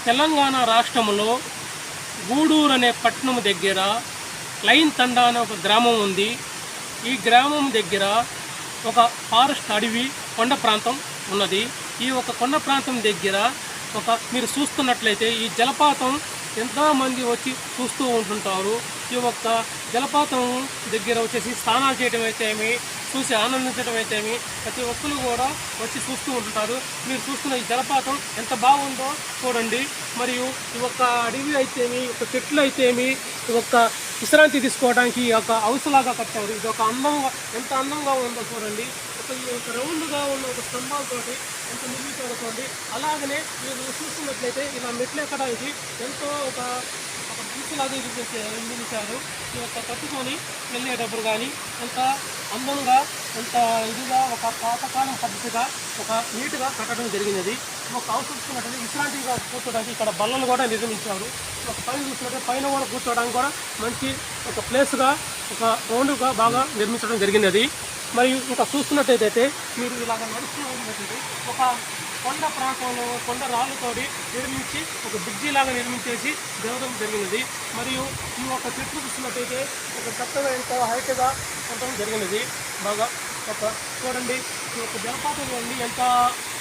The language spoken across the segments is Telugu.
తెలంగాణ రాష్ట్రంలో గూడూరు అనే పట్టణం దగ్గర లైన్ తండా అనే ఒక గ్రామం ఉంది. ఈ గ్రామం దగ్గర ఒక ఫారెస్ట్ అడవి కొండ ప్రాంతం ఉన్నది. ఈ ఒక కొండ ప్రాంతం దగ్గర మీరు చూస్తున్నట్లయితే ఈ జలపాతం ఎంతోమంది వచ్చి చూస్తూ ఉంటుంటారు. ఈ ఒక్క జలపాతం దగ్గర వచ్చేసి స్నానాలు చేయడం అయితేమి, చూసి ఆనందించడం అయితేమి ప్రతి ఒక్కరు కూడా వచ్చి చూస్తూ ఉంటుంటారు. మీరు చూస్తున్న ఈ జలపాతం ఎంత బాగుందో చూడండి. మరియు ఈ ఒక్క అడవి అయితేమి, ఒక చెట్లు అయితేమి, ఈ ఒక్క విశ్రాంతి తీసుకోవడానికి ఒక హౌస్లాగా కట్టారు. ఇది ఒక అందంగా, ఎంత అందంగా ఉందో చూడండి. ఒక రౌండ్గా ఉన్న ఒక స్తంభాలతోటి ఎంత నిర్మించబడుతుంది. అలాగనే మీరు చూస్తున్నట్లయితే ఇలా మెట్లు ఎక్కడానికి ఎంతో ఒక బీచ్లాగా నిర్మించారు. ఈ యొక్క కట్టుకొని వెళ్ళేటప్పుడు కానీ ఎంత అందంగా, ఎంత ఇదిగా, ఒక పాతకాలం పద్ధతిగా, ఒక నీట్గా కట్టడం జరిగినది. ఒక హౌస్ చూసుకున్నట్లయితే విశ్రాంతిగా కూర్చోడానికి ఇక్కడ బల్లలు కూడా నిర్మించారు. ఒక పైన చూసుకున్నట్లయితే పైన కూడా కూర్చోవడానికి కూడా మంచి ఒక ప్లేస్గా, ఒక రౌండ్గా బాగా నిర్మించడం జరిగినది. మరియు ఇంకా చూస్తున్నట్టయితే మీరు ఇలాగ నడుస్తూ ఉన్నట్లయితే ఒక కొండ ప్రాంతంలో కొండ రాళ్ళతోటి నిర్మించి ఒక బ్రిడ్జి లాగా నిర్మించేసి జరగడం జరిగినది. మరియు ఈ ఒక చెట్లు చూస్తున్నట్టయితే ఒక చక్కగా ఎంతో హైట్గా ఉండడం జరిగినది. బాగా ఒక చూడండి, ఈ యొక్క జలపాతం చూడండి ఎంత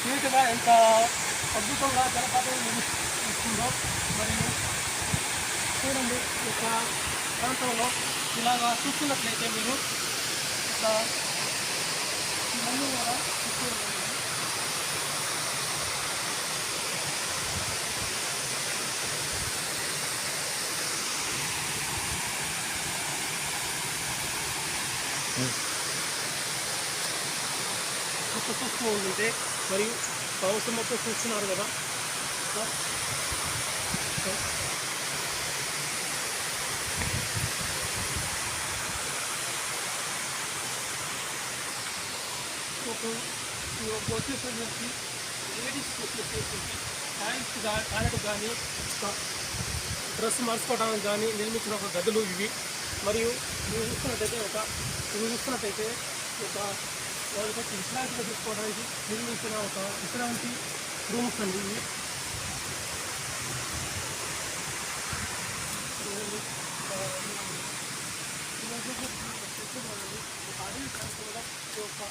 నీట్గా, ఎంత అద్భుతంగా జలపాతం నిర్మిస్తుందో. మరియు చూడండి ఈ యొక్క ప్రాంతంలో ఇలాగా చూస్తున్నట్లయితే మీరు ఒక ఇవన్నీ కూడా చూస్తూ ఉంటుంటే, మరియు సంవత్సరం మొత్తం చూస్తున్నారు కదా. వచ్చేసి లేడీస్కి వచ్చేసి హ్యాండ్స్ టాయిలెట్ కానీ, డ్రెస్ మార్చుకోవడానికి కానీ నిర్మించిన ఒక గదులు ఇవి. మరియు మీరు చూస్తున్నట్టయితే ఒక వాళ్ళకి విశ్రాంతిగా తీసుకోవడానికి నిర్మించిన ఒక విశ్రాంతి రూమ్స్ అండి ఇవి. ఒక అడవి ప్రాంతంలో ఒక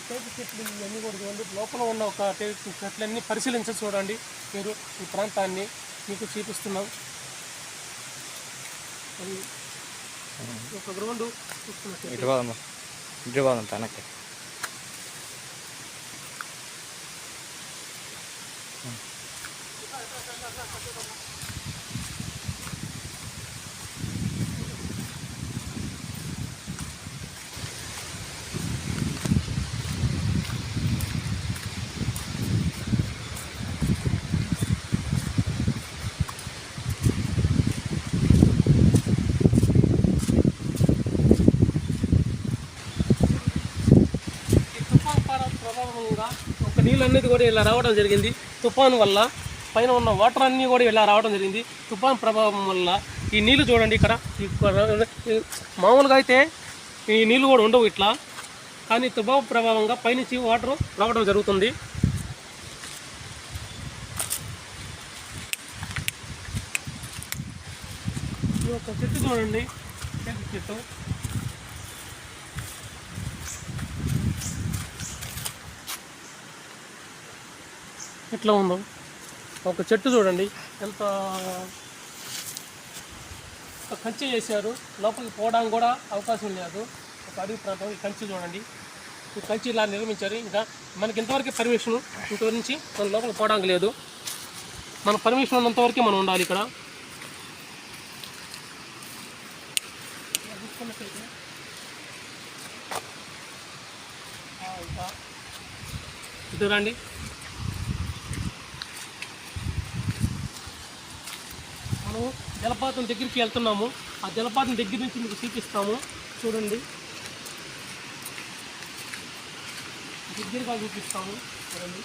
టేకు చెట్లు ఇవన్నీ కూడా చూడండి. లోపల ఉన్న ఒక టేకు చెట్లన్నీ పరిశీలించి చూడండి. మీరు ఈ ప్రాంతాన్ని మీకు చూపిస్తున్నాం. ఒక గ్రౌండ్ చూస్తున్నట్టు తనకి ఒక నీళ్ళు అనేది కూడా ఇలా రావడం జరిగింది. తుఫాను వల్ల పైన ఉన్న వాటర్ అన్నీ కూడా ఇలా రావడం జరిగింది. తుఫాను ప్రభావం వల్ల ఈ నీళ్ళు చూడండి. ఇక్కడ మామూలుగా అయితే ఈ నీళ్ళు కూడా ఉండవు ఇట్లా, కానీ తుఫాను ప్రభావంగా పైనుంచి వాటర్ రావడం జరుగుతుంది. ఈ యొక్క చెట్టు చూడండి, చెట్టు ఎట్లా ఉందో. ఒక చెట్టు చూడండి ఎంత కంచె చేశారు. లోపలికి పోవడానికి కూడా అవకాశం లేదు. ఒక అడవి ప్రాంతం. ఈ కంచె చూడండి, ఈ కంచె ఇలా నిర్మించారు. ఇంకా మనకి ఇంతవరకు పర్మిషన్, ఇంతవరకు నుంచి మన లోపలికి పోవడానికి లేదు. మన పర్మిషన్ ఉన్నంతవరకు మనం ఉండాలి ఇక్కడ. ఇటు రండి. మనం జలపాతం దగ్గరికి వెళ్తున్నాము. ఆ జలపాతం దగ్గర నుంచి మీకు చూపిస్తాము. చూడండి, దగ్గరగా చూపిస్తాము. చూడండి,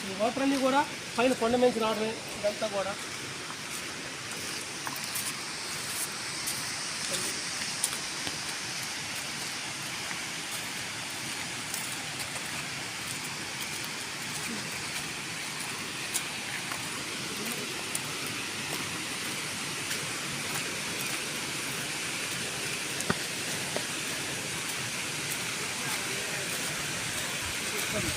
ఈ వాటర్ అన్నీ కూడా పైన కొండ నుంచి రావడమే. ఇదంతా కూడా మనం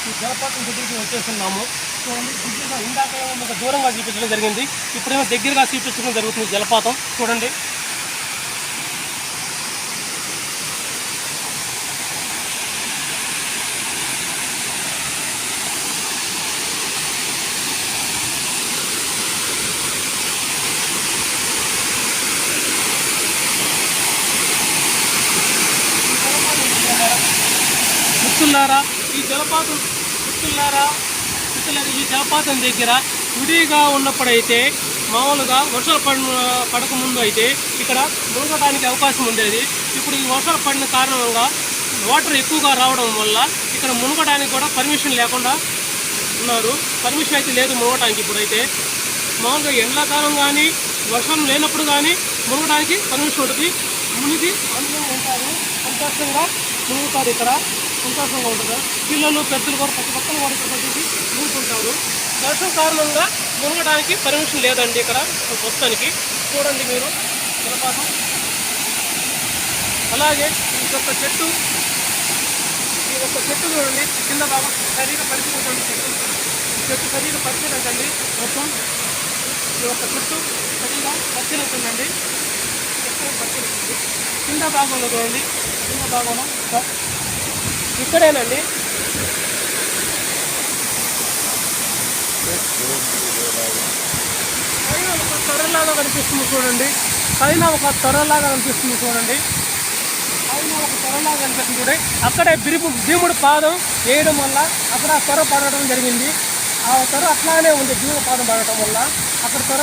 ఈ జలపాతం దగ్గరికి వచ్చేస్తున్నాము. చూడండి, దగ్గరగా ఇందాక మీకు దూరంగా చూపించడం జరిగింది, ఇప్పుడేమో దగ్గరగా చూపించడం జరుగుతుంది జలపాతం. చూడండి, మిత్రులారా ఈ జలపాతం దగ్గర విడిగా ఉన్నప్పుడైతే మామూలుగా వర్షాలు పడకముందు అయితే ఇక్కడ మునగడానికి అవకాశం ఉండేది. ఇప్పుడు ఈ వర్షాలు పడిన కారణంగా వాటర్ ఎక్కువగా రావడం వల్ల ఇక్కడ మునగడానికి కూడా పర్మిషన్ లేకుండా ఉన్నారు. పర్మిషన్ అయితే లేదు మునగడానికి. ఇప్పుడైతే మామూలుగా ఎండాకాలం కానీ వర్షం లేనప్పుడు కానీ మునగడానికి పర్మిషన్ ఉంటుంది. మునిగి అందులో ఉంటారు, సంతోషంగా మునుగుతారు. ఇక్కడ సంతోషంగా ఉంటుంది. పిల్లలు పెద్దలు కూడా ప్రతి ఒక్కరు కూడా ఇక్కడ వచ్చేసి మునుగుతుంటారు. వర్షం కారణంగా మునగడానికి పర్మిషన్ లేదండి ఇక్కడ ప్రస్తుతానికి. చూడండి మీరు జలపాతం. అలాగే ఈ యొక్క చెట్టు చూడండి, కింద భాగం సరిగా పరిశీలించండి. చెట్టు సరిగా పరిశీలించండి. మొత్తం ఈ యొక్క చెట్టు సరిగా పరిశీలించండి. పరిశీలించండి. కింద భాగంలో చూడండి, కింద భాగంలో ఇక్కడేనండి. పైన ఒక తొరలాగా కనిపిస్తుంది చూడండి. పైన ఒక తొరలాగా కనిపిస్తుంది చూడండి. అక్కడే భీముడు పాదం వేయడం వల్ల అక్కడ తొర పడటం జరిగింది. ఆ తొర అట్లానే ఉంది. భీముడు పాదం పడటం వల్ల అక్కడ తొర